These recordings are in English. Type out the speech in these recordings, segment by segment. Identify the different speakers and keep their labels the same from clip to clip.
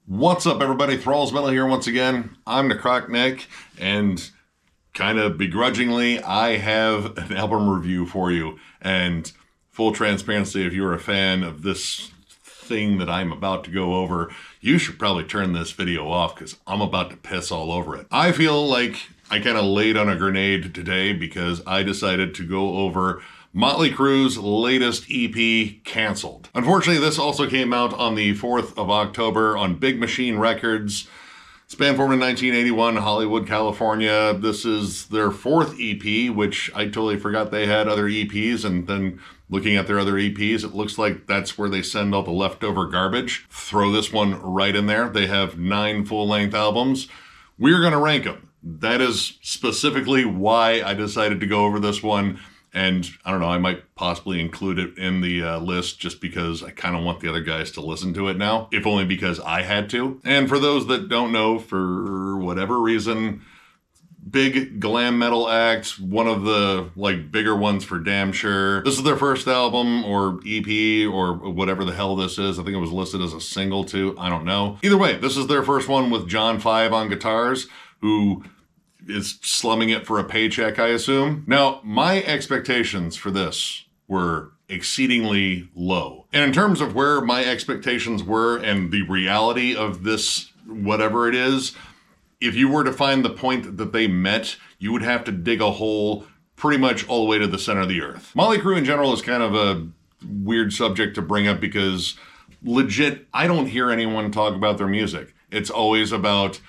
Speaker 1: What's up, everybody? Thralls Metal here once again. I'm Necrotic Nick, and kind of begrudgingly, I have an album review for you. And full transparency, if you're a fan of this thing that I'm about to go over, you should probably turn this video off because I'm about to piss all over it. I feel like I kind of laid on a grenade today because I decided to go over Mötley Crüe's latest EP, Cancelled. Unfortunately, this also came out on the 4th of October on Big Machine Records. It's band formed in 1981, Hollywood, California. This is their fourth EP, which I totally forgot they had other EPs, and then looking at their other EPs, it looks like that's where they send all the leftover garbage. Throw this one right in there. They have 9 full-length albums. We're gonna rank them. That is specifically why I decided to go over this one. And I don't know, I might possibly include it in the list just because I kind of want the other guys to listen to it now, if only because I had to. And for those that don't know, for whatever reason, big glam metal act, one of the bigger ones for damn sure. This is their first album or EP or whatever the hell this is. I think it was listed as a single too. I don't know. Either way, this is their first one with John 5 on guitars, who is slumming it for a paycheck, I assume. Now, my expectations for this were exceedingly low. And in terms of where my expectations were and the reality of this, whatever it is, if you were to find the point that they met, you would have to dig a hole pretty much all the way to the center of the earth. Mötley Crüe in general is kind of a weird subject to bring up because legit, I don't hear anyone talk about their music. It's always about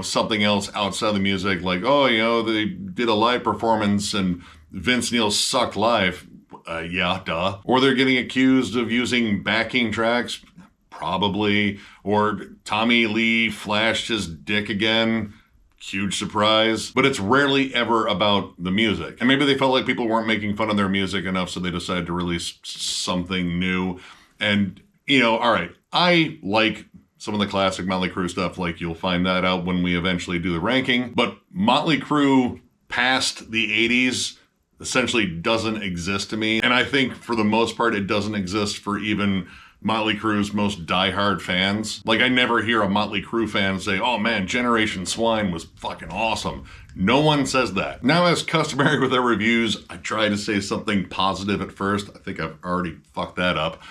Speaker 1: something else outside the music, like, they did a live performance and Vince Neil sucked live. Yeah, duh. Or they're getting accused of using backing tracks, probably. Or Tommy Lee flashed his dick again. Huge surprise. But it's rarely ever about the music. And maybe they felt like people weren't making fun of their music enough, so they decided to release something new. And, all right, I like some of the classic Mötley Crüe stuff, like you'll find that out when we eventually do the ranking. But Mötley Crüe past the 80s essentially doesn't exist to me. And I think for the most part, it doesn't exist for even Mötley Crüe's most diehard fans. Like, I never hear a Mötley Crüe fan say, oh man, Generation Swine was fucking awesome. No one says that. Now, as customary with their reviews, I try to say something positive at first. I think I've already fucked that up.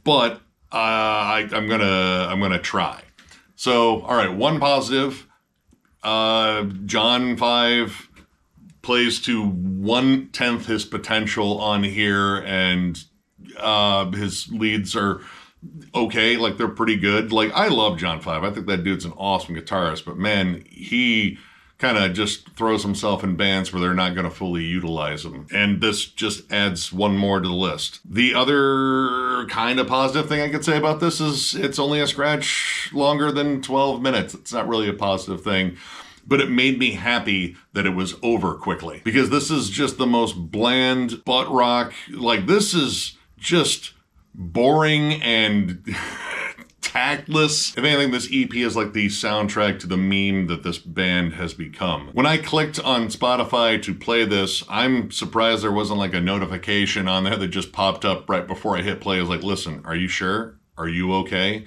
Speaker 1: But I'm gonna try. So, all right, one positive. John 5 plays to 1/10 his potential on here, and his leads are okay. Like, they're pretty good. Like, I love John 5. I think that dude's an awesome guitarist, but man, he kind of just throws himself in bands where they're not going to fully utilize him. And this just adds one more to the list. The other kind of positive thing I could say about this is it's only a scratch longer than 12 minutes. It's not really a positive thing, but it made me happy that it was over quickly, because this is just the most bland butt rock. Like, this is just boring and tactless. If anything, this EP is like the soundtrack to the meme that this band has become. When I clicked on Spotify to play this, I'm surprised there wasn't like a notification on there that just popped up right before I hit play. It was like, listen, are you sure? Are you okay?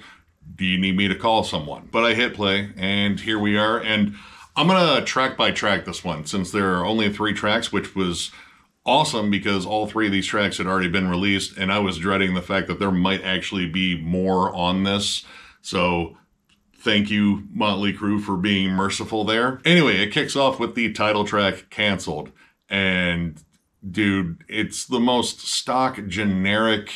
Speaker 1: Do you need me to call someone? But I hit play, and here we are. And I'm gonna track by track this one, since there are only 3 tracks, which was awesome because all 3 of these tracks had already been released, and I was dreading the fact that there might actually be more on this. So thank you, Mötley Crüe, for being merciful there. Anyway, it kicks off with the title track, Cancelled. And dude, it's the most stock, generic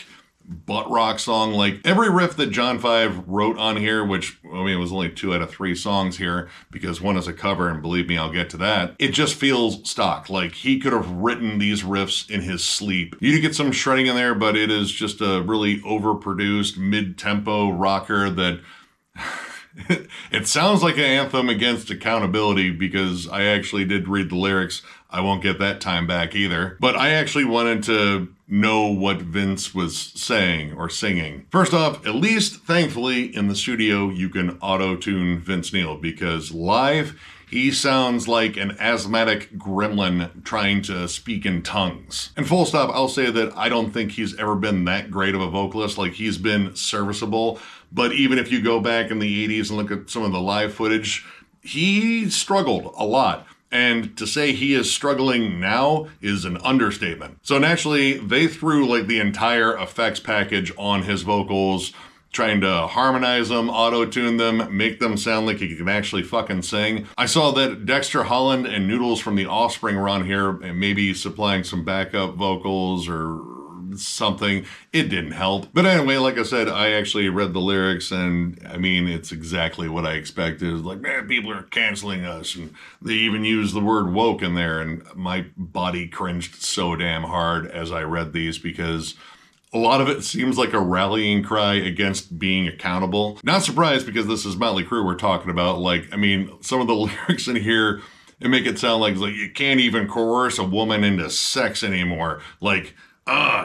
Speaker 1: butt rock song. Like, every riff that John 5 wrote on here, which, I mean, it was only 2 out of 3 songs here because one is a cover, and believe me, I'll get to that. It just feels stock. Like, he could have written these riffs in his sleep. You do get some shredding in there, but it is just a really overproduced mid-tempo rocker that it sounds like an anthem against accountability, because I actually did read the lyrics. I won't get that time back either. But I actually wanted to know what Vince was saying or singing. First off, at least thankfully in the studio you can auto-tune Vince Neil, because live he sounds like an asthmatic gremlin trying to speak in tongues. And full stop, I'll say that I don't think he's ever been that great of a vocalist. Like, he's been serviceable, But even if you go back in the 80s and look at some of the live footage, he struggled a lot. And to say he is struggling now is an understatement. So naturally, they threw like the entire effects package on his vocals, trying to harmonize them, auto-tune them, make them sound like he can actually fucking sing. I saw that Dexter Holland and Noodles from The Offspring were on here and maybe supplying some backup vocals or something. It didn't help. But anyway, like I said, I actually read the lyrics, and I mean, it's exactly what I expected. It's like, man, people are canceling us, and they even use the word woke in there, and my body cringed so damn hard as I read these, because a lot of it seems like a rallying cry against being accountable. Not surprised, because this is Mötley Crüe we're talking about. Like, I mean, some of the lyrics in here, it make it sound like you can't even coerce a woman into sex anymore. Like,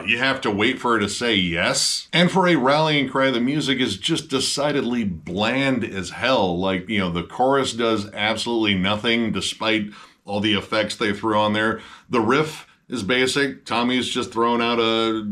Speaker 1: you have to wait for her to say yes. And for a rallying cry, the music is just decidedly bland as hell. Like, you know, the chorus does absolutely nothing despite all the effects they threw on there. The riff is basic. Tommy's just throwing out a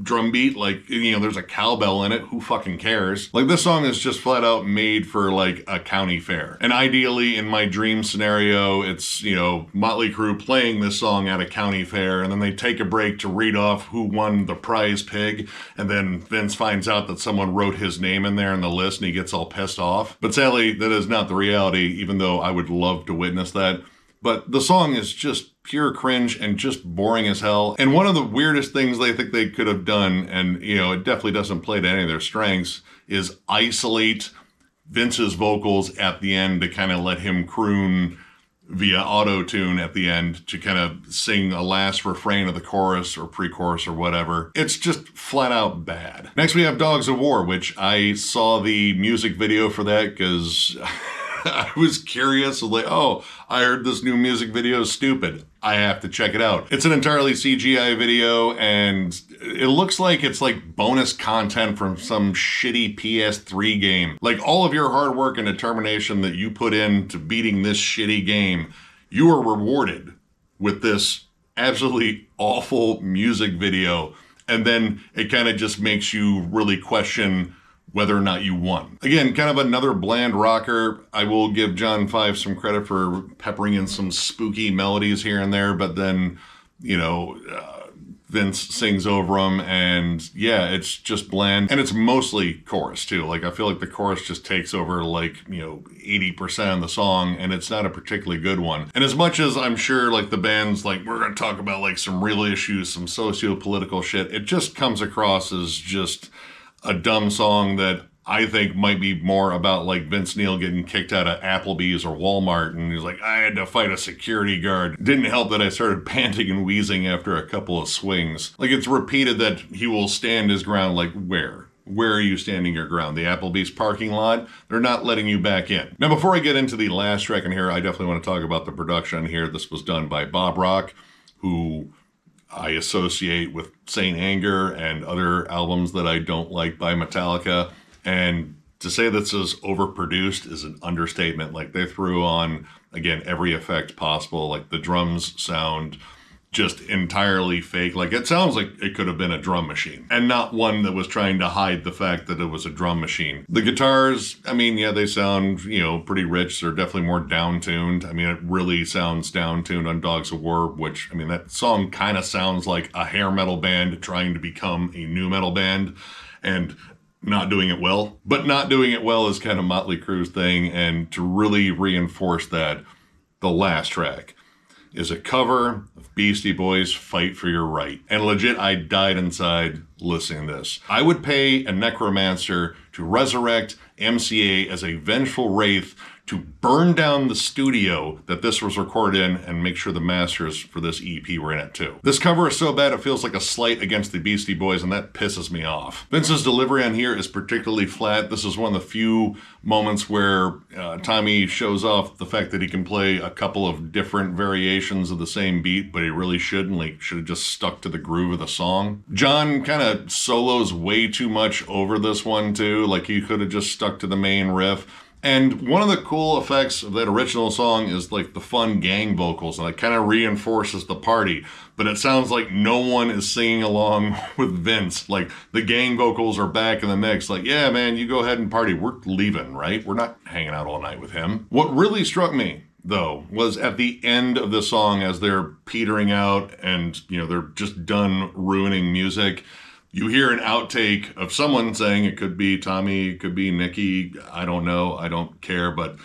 Speaker 1: drum beat, like, you know, there's a cowbell in it. Who fucking cares? Like, this song is just flat out made for like a county fair. And ideally, in my dream scenario, it's, you know, Mötley Crüe playing this song at a county fair, and then they take a break to read off who won the prize pig, and then Vince finds out that someone wrote his name in there in the list, and he gets all pissed off. But sadly, that is not the reality, even though I would love to witness that. But the song is just pure cringe and just boring as hell. And one of the weirdest things they think they could have done, and, you know, it definitely doesn't play to any of their strengths, is isolate Vince's vocals at the end to kind of let him croon via auto-tune at the end to kind of sing a last refrain of the chorus or pre-chorus or whatever. It's just flat out bad. Next we have Dogs of War, which I saw the music video for that because I was curious. I was like, oh, I heard this new music video is stupid. I have to check it out. It's an entirely CGI video, and it looks like it's like bonus content from some shitty PS3 game. Like, all of your hard work and determination that you put into beating this shitty game, you are rewarded with this absolutely awful music video. And then it kind of just makes you really question whether or not you won. Again, kind of another bland rocker. I will give John 5 some credit for peppering in some spooky melodies here and there, but then, you know, Vince sings over them, and yeah, it's just bland. And it's mostly chorus too. Like, I feel like the chorus just takes over like, you know, 80% of the song, and it's not a particularly good one. And as much as I'm sure like the band's like, we're gonna talk about like some real issues, some socio-political shit, it just comes across as just a dumb song that I think might be more about like Vince Neil getting kicked out of Applebee's or Walmart, and he's like, I had to fight a security guard. Didn't help that I started panting and wheezing after a couple of swings. Like, it's repeated that he will stand his ground. Like, where? Where are you standing your ground? The Applebee's parking lot? They're not letting you back in. Now, before I get into the last track in here, I definitely want to talk about the production here. This was done by Bob Rock, who I associate with Saint Anger and other albums that I don't like by Metallica. And to say this is overproduced is an understatement. Like, they threw on, again, every effect possible. Like, the drums sound just entirely fake. Like, it sounds like it could have been a drum machine, and not one that was trying to hide the fact that it was a drum machine. The guitars, I mean, yeah, they sound, you know, pretty rich. They're definitely more down-tuned. I mean, it really sounds down-tuned on Dogs of War, which, I mean, that song kind of sounds like a hair metal band trying to become a nu metal band, and not doing it well. But not doing it well is kind of Mötley Crüe's thing, and to really reinforce that, the last track is a cover of Beastie Boys' Fight for Your Right. And legit, I died inside listening to this. I would pay a necromancer to resurrect MCA as a vengeful wraith to burn down the studio that this was recorded in and make sure the masters for this EP were in it too. This cover is so bad it feels like a slight against the Beastie Boys, and that pisses me off. Vince's delivery on here is particularly flat. This is one of the few moments where Tommy shows off the fact that he can play a couple of different variations of the same beat, but he really shouldn't. Like, should have just stuck to the groove of the song. John kind of solos way too much over this one too. Like, he could have just stuck to the main riff. And one of the cool effects of that original song is like the fun gang vocals, and it kind of reinforces the party. But it sounds like no one is singing along with Vince. Like the gang vocals are back in the mix. Like, yeah, man, you go ahead and party. We're leaving, right? We're not hanging out all night with him. What really struck me, though, was at the end of the song as they're petering out and, you know, they're just done ruining music. You hear an outtake of someone saying, it could be Tommy, it could be Nikki, I don't know, I don't care, but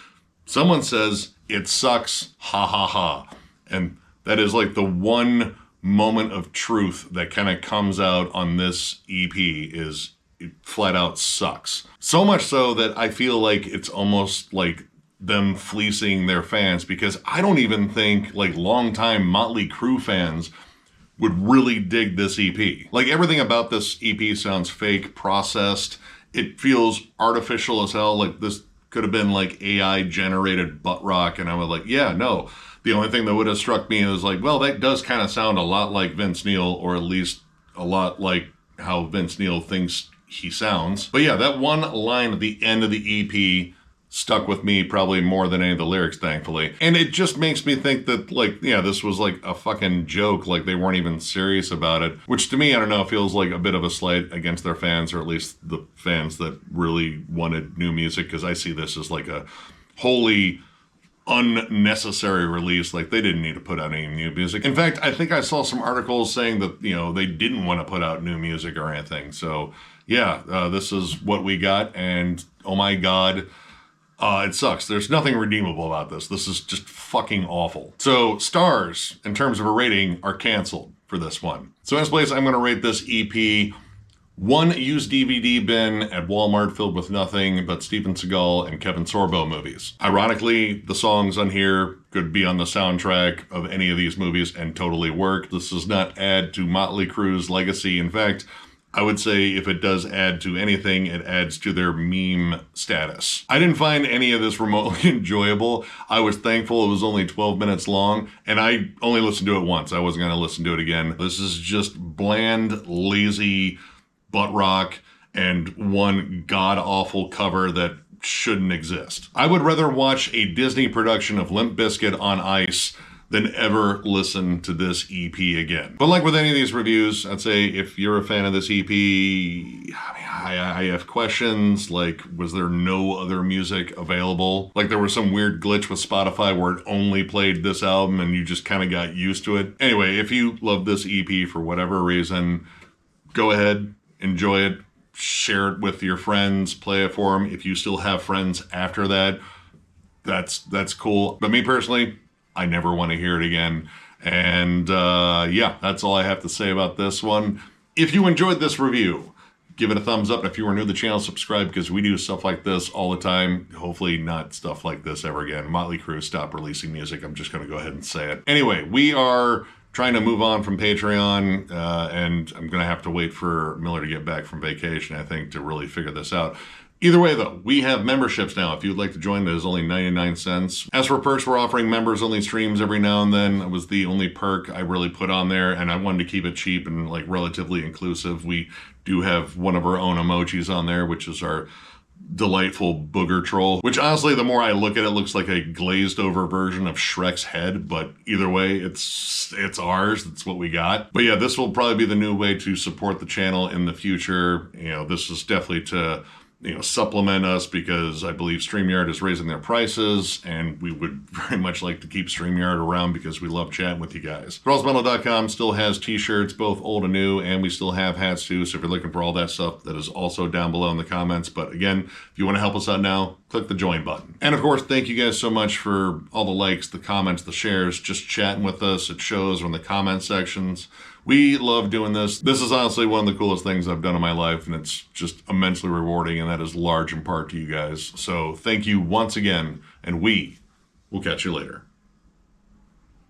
Speaker 1: someone says, it sucks, ha ha ha. And that is like the one moment of truth that kind of comes out on this EP is it flat out sucks. So much so that I feel like it's almost like them fleecing their fans, because I don't even think like longtime Mötley Crüe fans would really dig this EP. Like everything about this EP sounds fake, processed. It feels artificial as hell. Like this could have been like AI generated butt rock. And I was like, yeah, no. The only thing that would have struck me is like, well, that does kind of sound a lot like Vince Neil, or at least a lot like how Vince Neil thinks he sounds. But yeah, that one line at the end of the EP stuck with me probably more than any of the lyrics, thankfully. And it just makes me think that, like, yeah, this was like a fucking joke, like they weren't even serious about it, which to me, I don't know, feels like a bit of a slight against their fans, or at least the fans that really wanted new music, because I see this as like a wholly unnecessary release. Like they didn't need to put out any new music. In fact, I think I saw some articles saying that, you know, they didn't want to put out new music or anything. So yeah, this is what we got, and oh my God, it sucks. There's nothing redeemable about this. This is just fucking awful. So stars, in terms of a rating, are canceled for this one. So in this place, I'm going to rate this EP one used DVD bin at Walmart filled with nothing but Steven Seagal and Kevin Sorbo movies. Ironically, the songs on here could be on the soundtrack of any of these movies and totally work. This does not add to Mötley Crüe's legacy. In fact, I would say if it does add to anything, it adds to their meme status. I didn't find any of this remotely enjoyable. I was thankful it was only 12 minutes long, and I only listened to it once. I wasn't going to listen to it again. This is just bland, lazy butt rock and one god-awful cover that shouldn't exist. I would rather watch a Disney production of Limp Bizkit on ice than ever listen to this EP again. But like with any of these reviews, I'd say if you're a fan of this EP, I have questions like, was there no other music available? Like there was some weird glitch with Spotify where it only played this album and you just kind of got used to it. Anyway, if you love this EP for whatever reason, go ahead, enjoy it, share it with your friends, play it for them. If you still have friends after that, that's cool. But me personally, I never want to hear it again. And yeah, that's all I have to say about this one. If you enjoyed this review, give it a thumbs up. If you are new to the channel, subscribe, because we do stuff like this all the time. Hopefully not stuff like this ever again. Mötley Crüe, stop releasing music. I'm just going to go ahead and say it. Anyway, we are trying to move on from Patreon, and I'm going to have to wait for Miller to get back from vacation, I think, to really figure this out. Either way, though, we have memberships now. If you'd like to join, that is only 99 cents. As for perks, we're offering members-only streams every now and then. It was the only perk I really put on there, and I wanted to keep it cheap and like relatively inclusive. We do have one of our own emojis on there, which is our delightful booger troll, which honestly, the more I look at it, looks like a glazed over version of Shrek's head. But either way, it's ours. It's what we got. But yeah, this will probably be the new way to support the channel in the future. You know, this is definitely to, you know, supplement us, because I believe StreamYard is raising their prices, and we would very much like to keep StreamYard around because we love chatting with you guys. Thrallsmetal.com still has t-shirts, both old and new, and we still have hats too, so if you're looking for all that stuff, that is also down below in the comments. But again, if you want to help us out now, click the join button. And of course, thank you guys so much for all the likes, the comments, the shares, just chatting with us at shows or in the comment sections. We love doing this. This is honestly one of the coolest things I've done in my life, and it's just immensely rewarding, and that is large in part to you guys. So thank you once again, and we will catch you later.